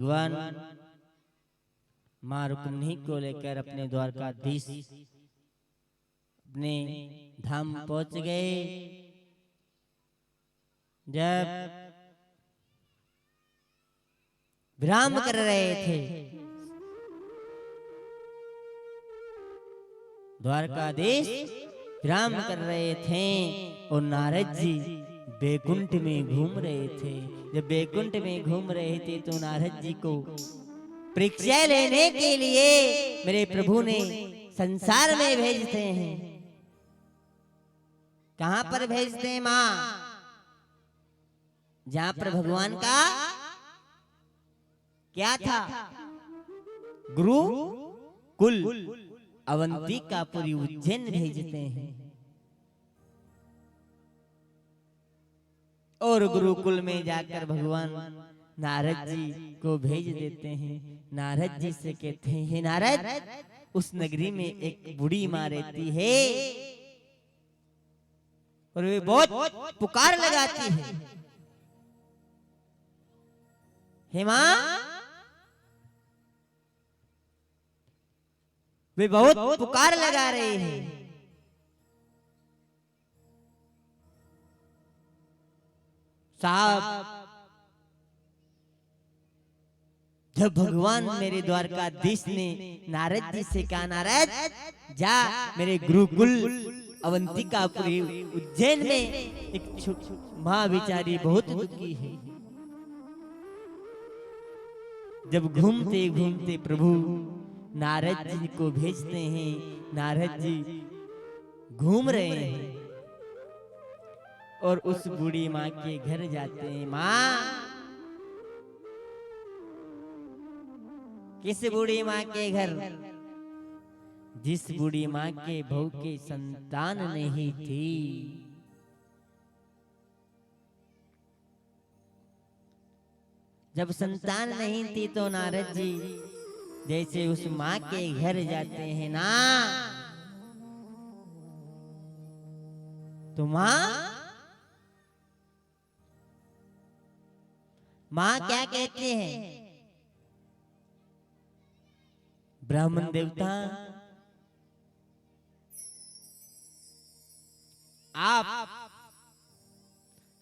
भगवान माँ रुक्मिणी को लेकर अपने द्वारकाधीश अपने धाम पहुंच गए। जब विराम कर रहे थे, द्वारकाधीश विराम कर रहे थे और नारद जी बैकुंठ में घूम रहे थे। जब बैकुंठ में घूम रहे थे तो नारद जी को परीक्षा लेने के लिए मेरे प्रभु ने संसार में भेजते हैं। कहां पर भेजते हैं मां? जहां पर भगवान का क्या था? गुरु कुल अवंतिकापुरी उज्जैन भेजते हैं। और गुरुकुल में जाकर भगवान नारद जी को भेज देते हैं। नारद जी से कहते हैं, हे नारद, उस नगरी में एक बूढ़ी माँ रहती है और वे बहुत पुकार लगाती है। हे माँ, वे बहुत पुकार लगा रहे हैं। साहब, जब भगवान मेरे द्वारकाधीश ने नारद जी से कहा, नारद जा मेरे गुरुकुल अवंतिकापुरी उज्जैन में एक माँ बेचारी बहुत दुखी है। जब घूमते घूमते प्रभु नारद जी को भेजते हैं। नारद जी घूम रहे हैं और उस बूढ़ी माँ के घर जाते हैं। माँ, किस बूढ़ी माँ के घर? जिस बूढ़ी माँ के बहू के संतान नहीं थी। जब संतान नहीं थी तो नारद जी जैसे उस माँ के घर जाते हैं ना, तो माँ क्या कहते हैं? ब्राह्मण देवता, आप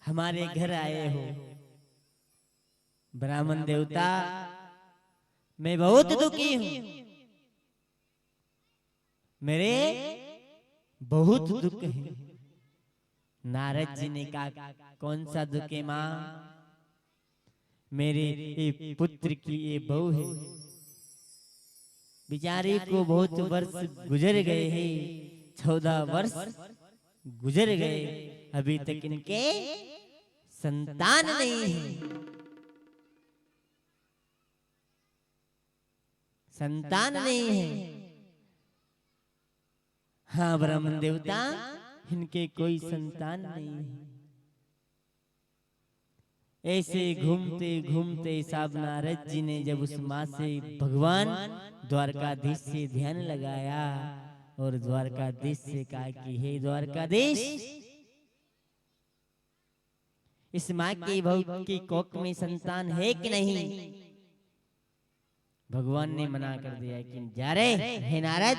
हमारे घर आए हो। ब्राह्मण देवता, मैं बहुत दुखी हूं, मेरे बहुत दुख है। नारद जी ने कहा, कौन सा दुख है मां? मेरे ये पुत्र की ये बहू है, बेचारी को बहुत वर्ष गुजर गए हैं, 14 वर्ष गुजर गए, अभी तक इनके संतान नहीं है। संतान नहीं है। हाँ ब्राह्मण देवता, इनके कोई संतान नहीं है। ऐसे घूमते घूमते साहब नारद जी ने जब उस माँ से भगवान द्वारकाधीश से ध्यान लगाया और द्वारकाधीश से कहा कि हे द्वारकाधीश, इस माँ की बहू की कोख में संतान है कि नहीं? भगवान ने मना कर दिया कि जा रे हे नारद,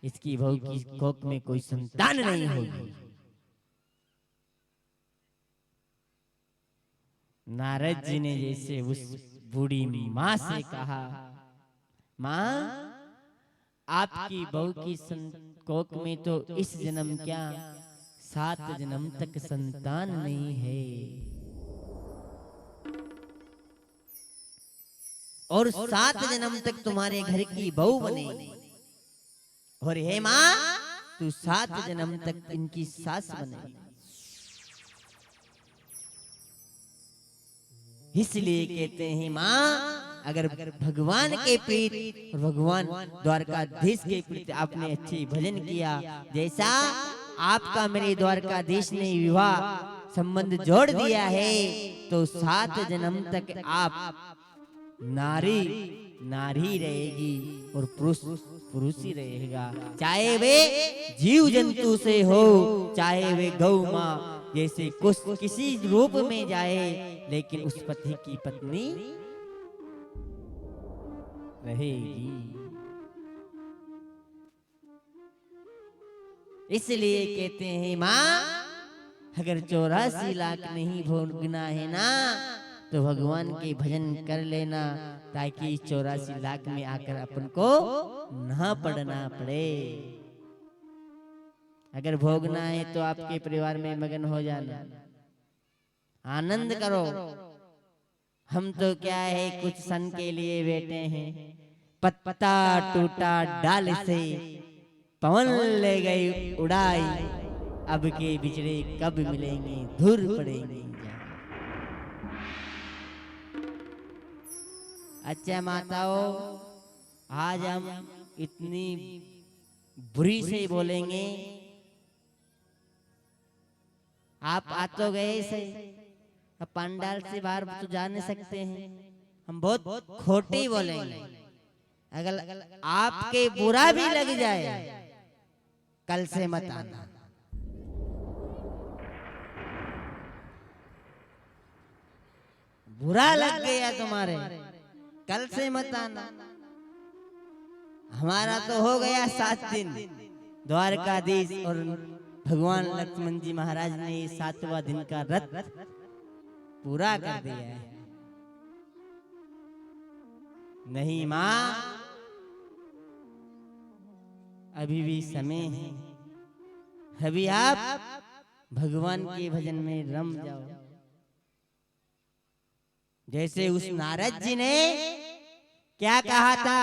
इसकी बहू की कोख में कोई संतान नहीं होगी। नारद जी ने जैसे उस बूढ़ी माँ से कहा, माँ, आपकी बहू की कोख में तो इस जन्म क्या 7 जन्म तक संतान नहीं है, और 7 जन्म तक तुम्हारे घर की बहू बनेगी। और हे माँ, तू 7 जन्म तक इनकी सास बनेगी। इसलिए कहते हैं माँ, अगर भगवान के प्रीत और भगवान द्वारकाधीश के प्रीत आपने अच्छे भजन किया, जैसा आपका मेरे द्वारकाधीश ने विवाह संबंध जोड़ दिया है, तो 7 जन्म तक आप नारी नारी रहेगी और पुरुष पुरुष ही रहेगा। चाहे वे जीव जंतु से हो, चाहे वे गौ माँ जैसे कुछ किसी रूप में जाए, लेकिन उस पति की पत्नी रहेगी। इसलिए कहते हैं माँ, अगर 84 लाख नहीं भोगना है ना, तो भगवान के भजन कर लेना, ताकि इस 84 लाख में आकर अपन को ना पड़ना पड़े। अगर भोगना है तो आपके परिवार में मगन हो जाना, आनंद करो। हम तो क्या है, कुछ सन के लिए बैठे हैं। पत्ता टूटा डाल से, पवन ले गई उड़ाई, अब के बिछड़े कब मिलेंगे, धुर पड़ेंगे। अच्छा माताओं, आज हम इतनी बुरी से बोलेंगे। आप आ तो गए से, अब पंडाल से बाहर तो जा नहीं सकते हैं। हम बहुत खोटी बोलेंगे। अगर आपके बुरा भी लग जाए, कल से मत आना। बुरा लग गया तुम्हारे, कल से मत आना। हमारा तो हो गया 7 दिन द्वारकाधीश और भगवान लक्ष्मण जी महाराज ने 7वां दिन का रथ पूरा कर दिया है। नहीं माँ, अभी भी समय है। अभी आप भगवान के भजन में रम जाओ। जैसे उस नारद जी ने क्या कहा था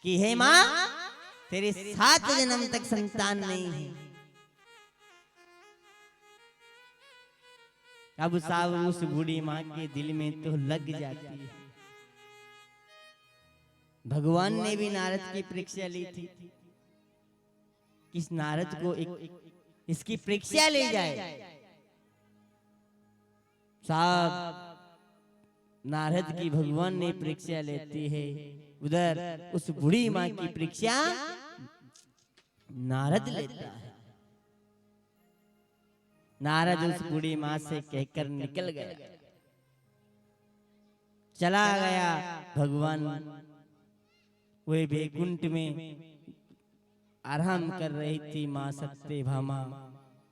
कि हे माँ, तेरे 7 जन्म तक संतान नहीं है। अब साव उस बूढ़ी माँ के दिल में तो लग जाती है। भगवान ने भी नारद की परीक्षा ली थी, किस नारद को इसकी परीक्षा ले जाए। साहब, नारद की भगवान ने परीक्षा लेती है, उधर उस बूढ़ी माँ की परीक्षा नारद लेता है। नारद उस बूढ़ी माँ से कहकर निकल गया, चला गया। भगवान वे बैकुंठ में आराम कर रही थी। माँ सत्यभामा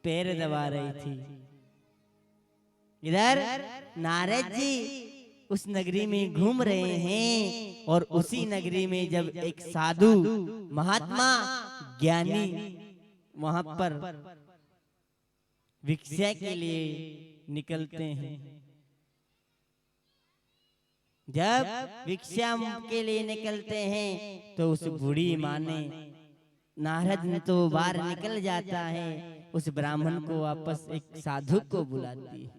पैर दबा रही थी। इधर नारद जी उस नगरी में घूम रहे हैं, और उसी नगरी में जब एक साधु महात्मा ज्ञानी वहां पर भिक्षा के लिए निकलते हैं। जब भिक्षा के लिए निकलते हैं तो उस बूढ़ी माँ ने, नारद ने तो बाहर निकल जाता है, उस ब्राह्मण को वापस एक साधु को बुलाती है।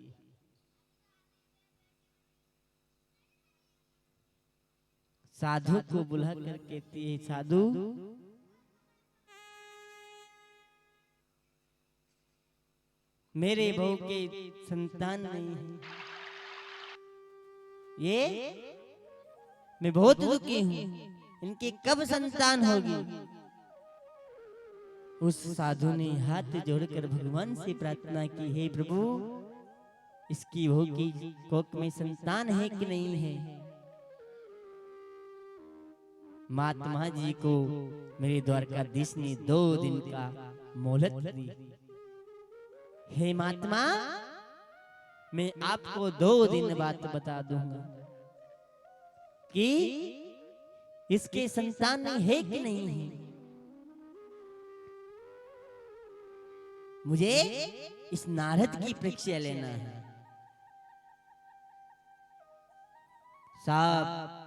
साधु को बुलाकर कहती है, साधु मेरे बहू के संतान नहीं है, ये मैं बहुत दुखी हूँ, इनकी कब संतान होगी। उस साधु ने हाथ जोड़कर भगवान से प्रार्थना की, हे प्रभु, इसकी बहू की कोख में संतान है कि नहीं है। महात्मा जी को मेरे द्वारकाधीश ने 2 दिन का मोहलत दी। हे महात्मा, मैं आपको 2 दिन बाद बता दूंगा कि इसके संतान है कि नहीं है। मुझे इस नारद की परीक्षा लेना है। साहब,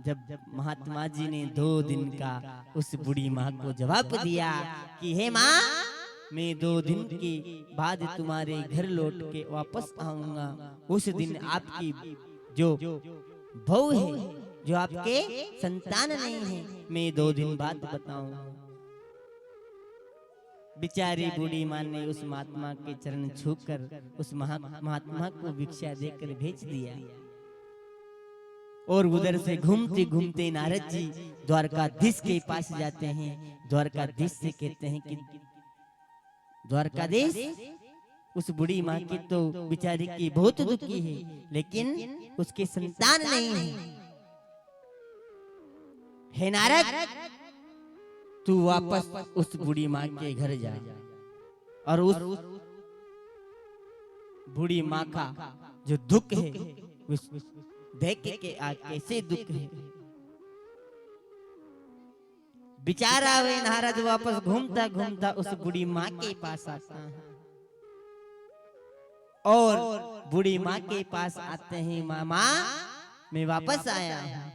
जब महात्मा जी ने 2 दिन का उस बूढ़ी माँ को जवाब दिया कि हे माँ, मैं 2 दिन के बाद तुम्हारे घर लौट के वापस आऊंगा। उस दिन आपकी जो बहू है, जो आपके संतान नहीं है, मैं 2 दिन बाद बताऊंगा। बिचारी बूढ़ी माँ ने उस महात्मा के चरण छूकर उस महात्मा को भिक्षा देकर भेज दिया। और उधर से घूमते घूमते नारद जी द्वारकाधीश के पास जाते हैं। द्वारकाधीश से कहते हैं कि द्वारकाधीश, उस बूढ़ी माँ की तो बेचारी की बहुत दुखी है, लेकिन उसकी संतान नहीं है। हे नारद, तू वापस उस बूढ़ी माँ के घर जा और उस बूढ़ी माँ का जो दुख है उस देख के आ कैसे दुख है। बेचारा वे नारद वापस घूमता घूमता उस बूढ़ी माँ के पास आता है और बूढ़ी माँ के पास आते ही, मामा मैं वापस आया हूँ।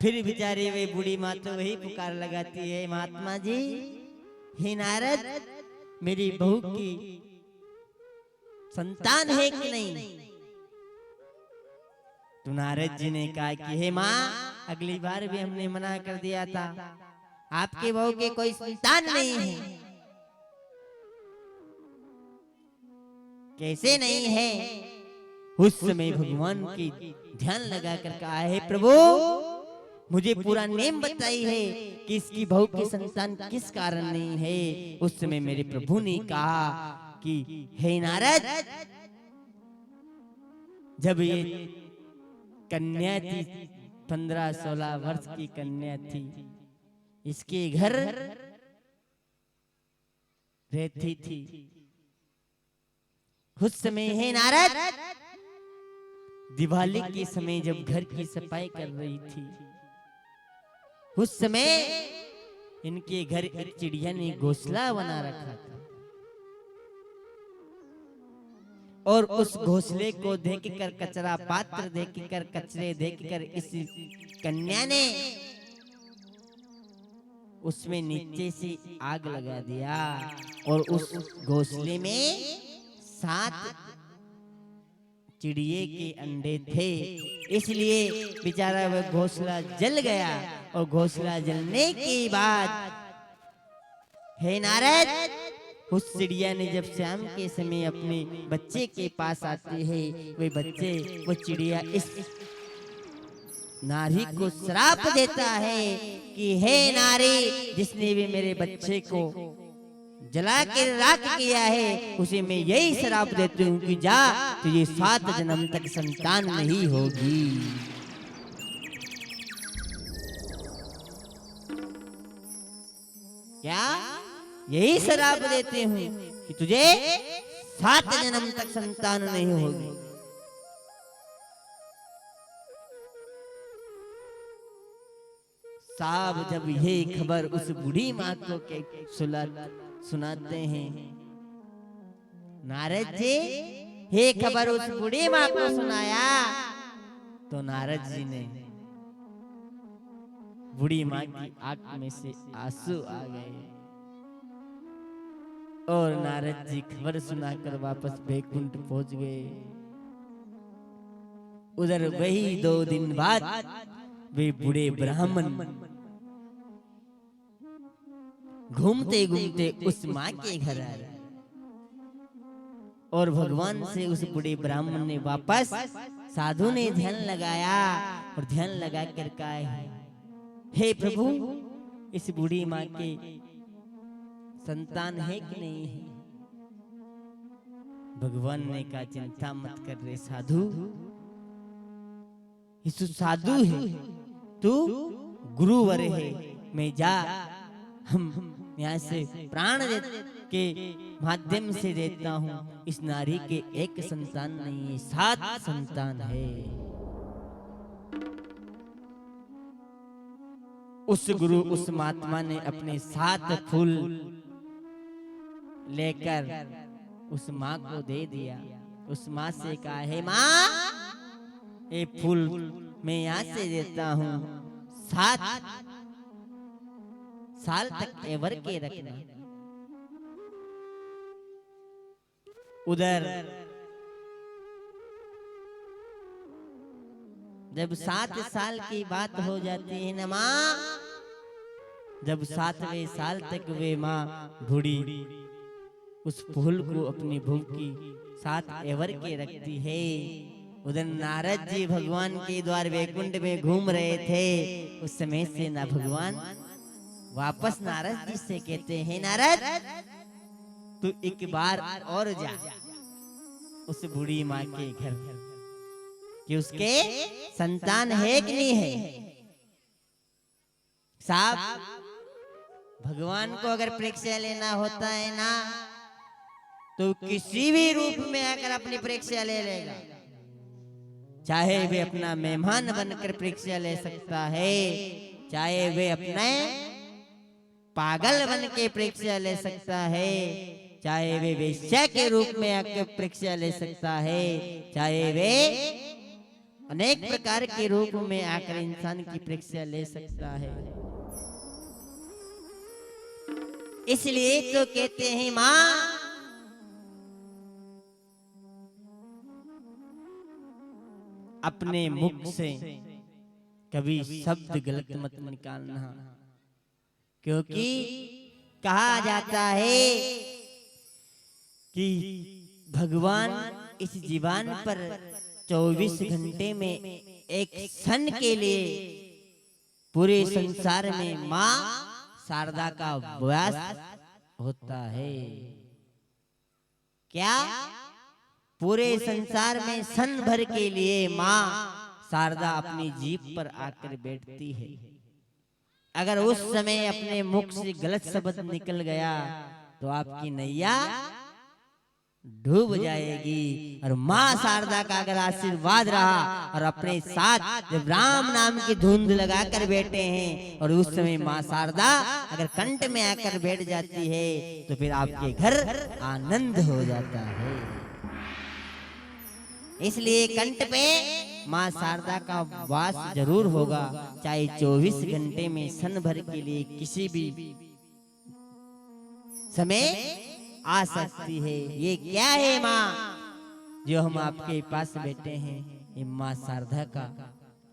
फिर बेचारी वे बूढ़ी माँ तो वही पुकार लगाती है, महात्मा जी, हे नारद, मेरी बहू की संतान है कि नहीं? तो नारद जी ने कहा कि हे माँ, अगली बार भी हमने मना कर दिया था, आपके बहू के कोई संतान नहीं है। कैसे नहीं है? उस समय भगवान की ध्यान लगा कर कहा, हे प्रभु, मुझे पूरा नेम बताई है कि इसकी बहू की संतान किस कारण नहीं है। उस समय मेरे प्रभु ने कहा कि हे नारद, जब ये कन्या थी, 15-16 वर्ष की कन्या थी, इसके घर रहती थी। उस समय हे नारद, दिवाली के समय जब घर की सफाई कर रही थी, उस समय इनके घर एक चिड़िया ने घोंसला बना रखा था और उस घोंसले को देखकर, कचरा पात्र देखकर, कचरे देखकर इस कन्या ने उसमें नीचे से आग लगा दिया और उस घोंसले में 7 चिड़िए के अंडे थे, इसलिए बेचारा वह घोंसला जल गया। और घोंसला जलने के बाद हे नारद, उस चिड़िया ने जब शाम के समय अपने बच्चे के पास आती है, वो चिड़िया इस नारी को श्राप देता है कि हे नारी, जिसने भी मेरे बच्चे को जला के राख किया है, उसे मैं यही श्राप देती हूँ कि जा, तुझे 7 जन्म तक संतान नहीं होगी। क्या यही श्राप देते हूँ कि तुझे 7 जन्म तक संतान नहीं होगी। साहब जब ये खबर उस बूढ़ी माँ को सुनाते हैं, नारद जी, ये खबर उस बूढ़ी माँ को सुनाया तो नारद जी ने बूढ़ी माँ की आंख में से आंसू आ गए और नारद जी खबर सुनाकर वापस बैकुंठ पहुंच गए। उधर वही 2 दिन बाद वे बूढ़े ब्राह्मण घूमते घूमते उस माँ के घर आए और भगवान से उस बूढ़े ब्राह्मण ने वापस, साधु ने ध्यान लगाया और ध्यान लगा कर कहा, हे प्रभु, इस बूढ़ी माँ के संतान है कि नहीं है? भगवान ने कहा, चिंता मत कर रे साधु, यीशु साधु है, तू गुरुवर है, मैं जा, हम यहाँ से प्राण के माध्यम से देता हूँ। इस नारी के एक संतान नहीं है, 7 संतान है। उस गुरु, उस महात्मा ने अपने 7 फूल लेकर उस माँ को दे दिया। उस माँ से कहा, हे माँ, ये फूल मैं यहाँ से देता हूँ, 7 साल तक एवर के रखना। उधर जब 7 साल की बात हो जाती है ना माँ, जब 7वें साल तक वे माँ बूढ़ी उस फूल को अपनी भूख की 7 एवर के रखती है। उधर नारद जी भगवान के द्वार वैकुंठ में घूम रहे थे। उस समय से ना भगवान वापस नारद जी से कहते हैं, नारद, तू एक बार और जा उस बूढ़ी माँ के घर कि उसके संतान है कि नहीं है। साहब, भगवान को अगर परीक्षा लेना होता है ना तो किसी भी रूप में आकर अपनी परीक्षा ले लेगा। चाहे वे अपना मेहमान बनकर परीक्षा ले सकता है, चाहे वे अपने पागल बन के परीक्षा ले सकता है, चाहे वे वेश्या के रूप में आकर परीक्षा ले सकता है, चाहे वे अनेक प्रकार के रूप में आकर इंसान की परीक्षा ले सकता है। इसलिए तो कहते हैं माँ अपने मुख से कभी शब्द गलत मत निकालना, क्योंकि कहा जाता है कि भगवान इस जीवन पर 24 घंटे में एक क्षण के लिए पूरे संसार में माँ शारदा का वास होता है। क्या पूरे संसार में क्षण भर के लिए माँ शारदा अपनी जीभ पर आकर बैठती है। अगर उस समय अपने मुख से गलत शब्द निकल गया तो आपकी नैया डूब जाएगी। और माँ शारदा का अगर आशीर्वाद रहा और अपने साथ जब राम नाम की धुंध लगाकर बैठे हैं और उस समय माँ शारदा अगर कंठ में आकर बैठ जाती है तो फिर आपके घर आनंद हो जाता है। इसलिए कंठ पे माँ शारदा का वास जरूर होगा, चाहे 24 घंटे में क्षण भर के लिए किसी भी समय आ सकती है। ये क्या है माँ जो हम आपके पास बैठे हैं? ये माँ शारदा का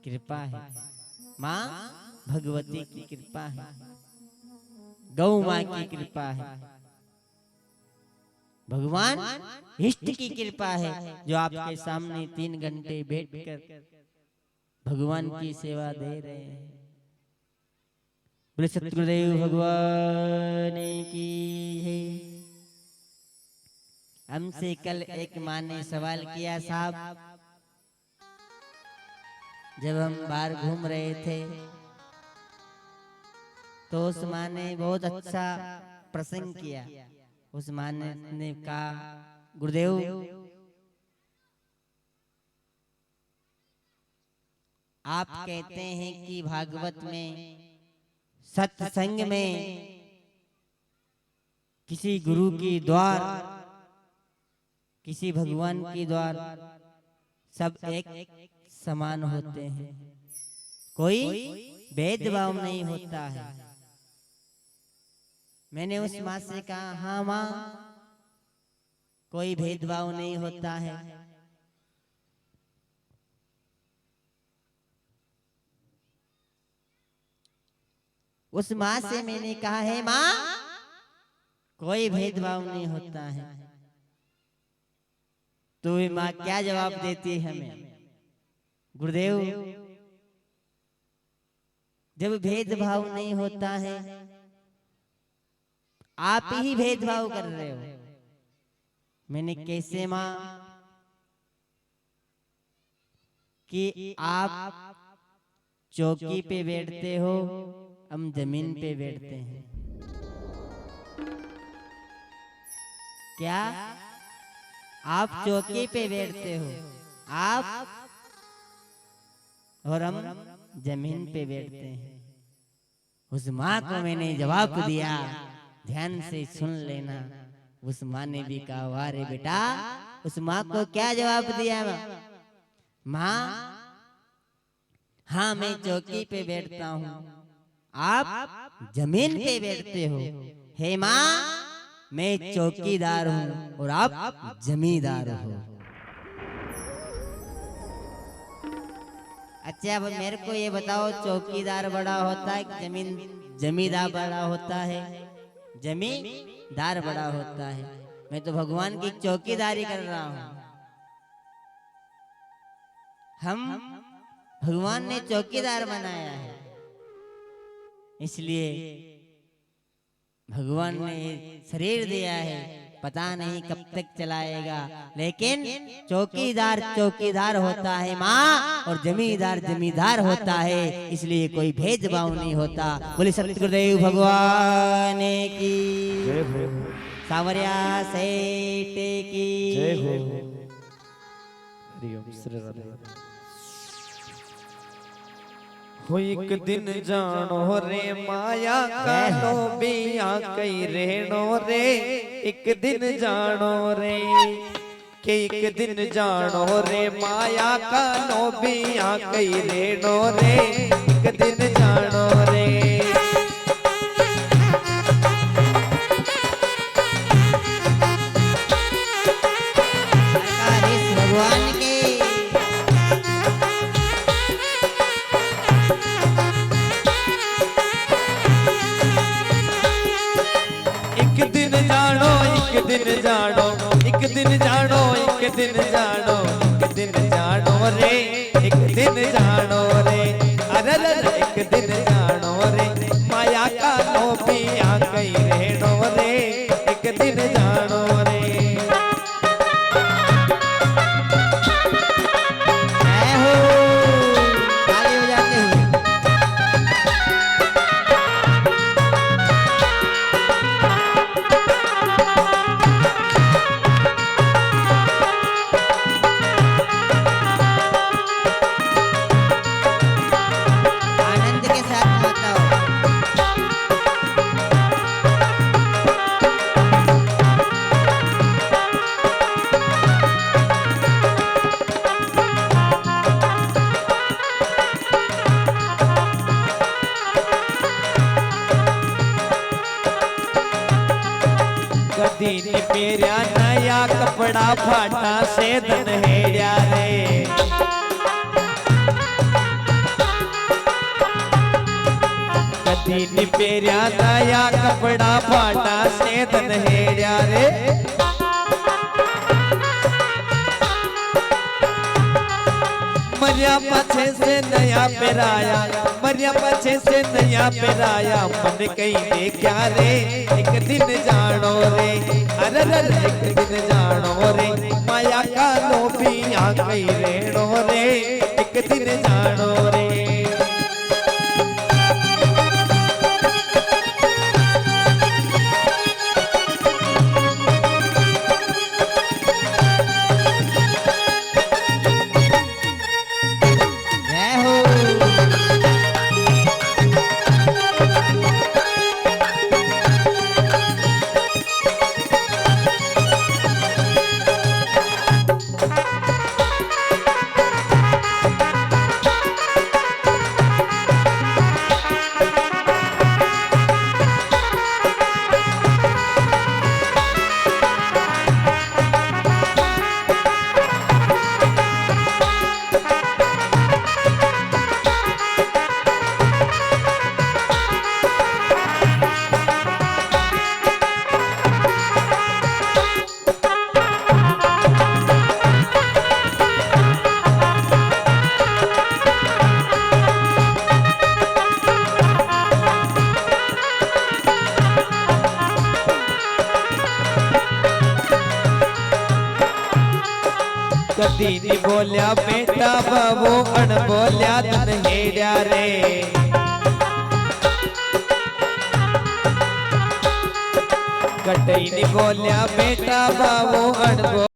कृपा है, माँ भगवती की कृपा है, गौ माँ की कृपा है, भगवान इष्ट की कृपा है जो आपके सामने 3 घंटे बैठकर भगवान की सेवा दे रहे हैं। बोले सतगुरुदेव भगवान की है। हमसे कल एक माँ ने सवाल किया, साहब जब हम बाहर घूम रहे थे तो उस माँ ने बहुत अच्छा प्रसंग किया। उस माँ ने कहा, गुरुदेव आप कहते हैं कि भागवत में सत्संग में किसी गुरु की द्वार, किसी भगवान की द्वार सब एक समान होते हैं, कोई भेदभाव नहीं होता है। मैंने उस माँ से कहा, हाँ माँ कोई भेदभाव नहीं होता है। उस माँ से मैंने कहा है, माँ कोई भेदभाव नहीं होता है। तो ये माँ क्या जवाब देती है हमें? गुरुदेव जब भेदभाव नहीं होता है आप ही भेदभाव कर रहे हो। मैंने कैसे माँ? कि आप चौकी पे बैठते हो, हम जमीन पे बैठते हैं। क्या आप चौकी पे बैठते हो आप और हम जमीन पे बैठते हैं। उस माँ को मैंने जवाब दिया, ध्यान से सुन लेना। उस माँ ने भी कहा, वाह रे बेटा। उस माँ को क्या जवाब दिया? माँ हाँ मैं चौकी पे बैठता हूँ, आप जमीन पे बैठते हो। हे माँ मैं चौकीदार हूँ और आप जमींदार हो। अच्छा अब मेरे को ये बताओ, चौकीदार बड़ा होता है कि जमींदार बड़ा होता है? जमींदार बड़ा होता है। मैं तो भगवान की चौकीदारी कर रहा हूँ। हम भगवान ने चौकीदार बनाया है, इसलिए भगवान ने शरीर दिया है पता नहीं कब तक चलाएगा, लेकिन चौकीदार चौकीदार होता है माँ और जमींदार जमींदार होता है, इसलिए कोई भेदभाव नहीं होता। बोले सतगुरुदेव भगवान की, सावरिया सेठ की। हो एक दिन जानो रे माया कानो बिया कई रहनो रे, एक दिन जानो रे के एक दिन जानो रे माया कानो बिया कई रहनो रे, एक दिन जानो रे। भगवान की एक दिन जानो एक दिन जानो एक दिन जानो एक दिन जानो एक दिन जानो रे, एक दिन जानो रे, अरे एक दिन जानो रे माया का नो पिया कई रहनो रे, एक दिन जानो रे। जय हो, ताली बजाते हुए। आनंद के साथ बताओ। कदीन पेरिया नया कपड़ा फाटा से धन हेड़िया रे, कदीन पेरिया नया कपड़ा फाटा से धन हेड़िया रे। मरिया पछे से नया पेराया, मरिया पछे से नया पेराया, मन कहीं देखा रे, एक दिन जानो रे, अरे एक दिन जानो रे माया का लोभिया कहीं रेणो रे, एक दिन जानो रे। जय हो। कदी नी बोलिया बेटा बाबू अण बोलिया तन हेड़िया रे, कटई नी बोलिया बेटा बाबू अण